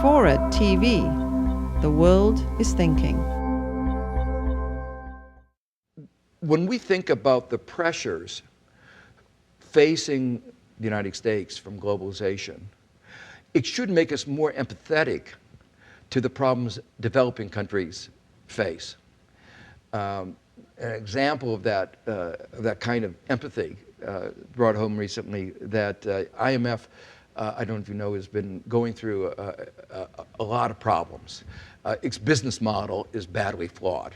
FORA.tv. The world is thinking. When we think about the pressures facing the United States from globalization, it should make us more empathetic to the problems developing countries face. An example of that kind of empathy brought home recently that IMF, I don't know if you know, has been going through a lot of problems. Its business model is badly flawed.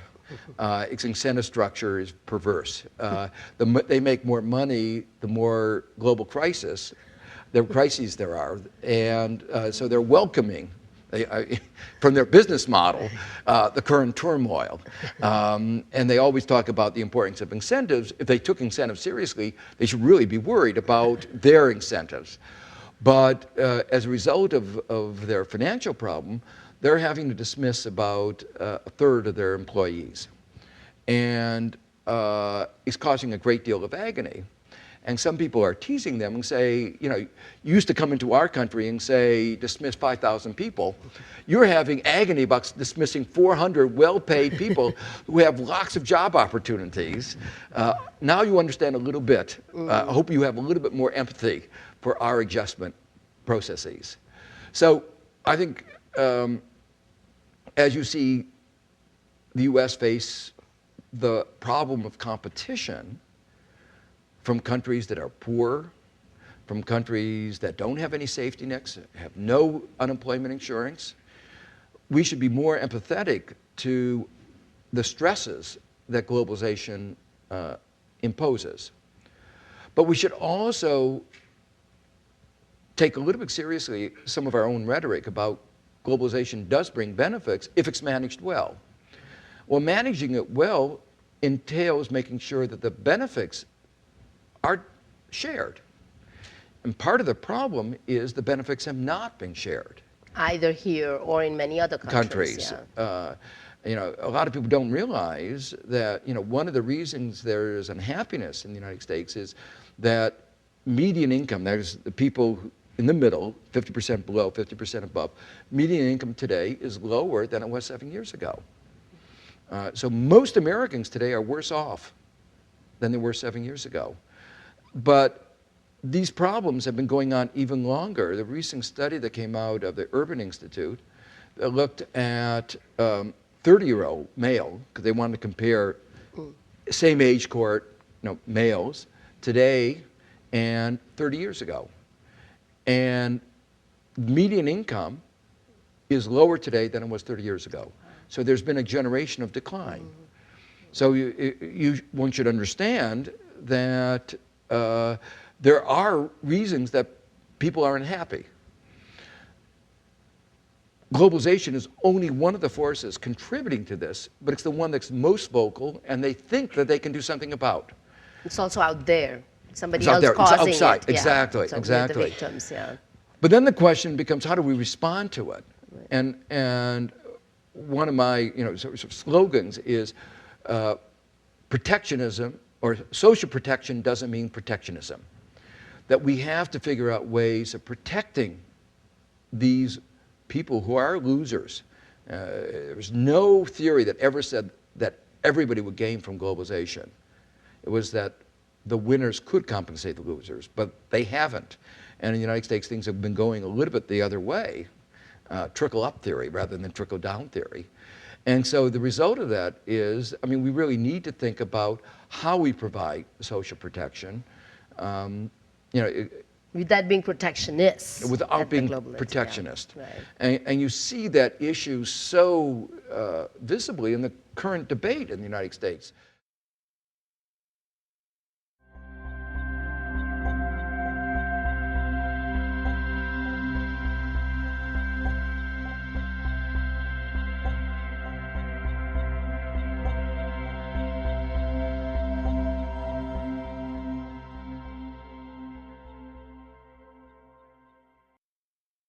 Its incentive structure is perverse. They make more money the more global crises there are, and so they're welcoming from their business model the current turmoil. And they always talk about the importance of incentives. If they took incentives seriously, they should really be worried about their incentives. But as a result of their financial problem, they're having to dismiss about a third of their employees. And it's causing a great deal of agony. And some people are teasing them and say, you know, you used to come into our country and say, dismiss 5,000 people. You're having agony about dismissing 400 well-paid people who have lots of job opportunities. Now you understand a little bit. I hope you have a little bit more empathy for our adjustment processes. So I think as you see the US face the problem of competition from countries that are poor, from countries that don't have any safety nets, have no unemployment insurance, we should be more empathetic to the stresses that globalization imposes. But we should also take a little bit seriously some of our own rhetoric about globalization does bring benefits if it's managed well. Well, managing it well entails making sure that the benefits are shared. And part of the problem is the benefits have not been shared. Either here or in many other countries. Yeah. You know, a lot of people don't realize that, you know, one of the reasons there is unhappiness in the United States is that median income, there's the people in the middle, 50% below, 50% above, median income today is lower than it was 7 years ago. So most Americans today are worse off than they were 7 years ago. But these problems have been going on even longer. The recent study that came out of the Urban Institute looked at 30-year-old male, because they wanted to compare same age cohort, you know, males today and 30 years ago. And median income is lower today than it was 30 years ago. So there's been a generation of decline. So one should understand that there are reasons that people are unhappy. Globalization is only one of the forces contributing to this, but it's the one that's most vocal, and they think that they can do something about. It's also out there. Somebody It's out else there. causing It's outside. it. Exactly, So exactly. the victims, yeah. But then the question becomes, how do we respond to it? Right. And one of my sort of slogans is protectionism, or social protection doesn't mean protectionism. That we have to figure out ways of protecting these people who are losers. There's no theory that ever said that everybody would gain from globalization. It was that the winners could compensate the losers, but they haven't. And in the United States, things have been going a little bit the other way, trickle-up theory rather than trickle-down theory. And so the result of that is, I mean, we really need to think about how we provide social protection. With that being protectionist. Without being protectionist. Yeah. Right. And you see that issue so visibly in the current debate in the United States.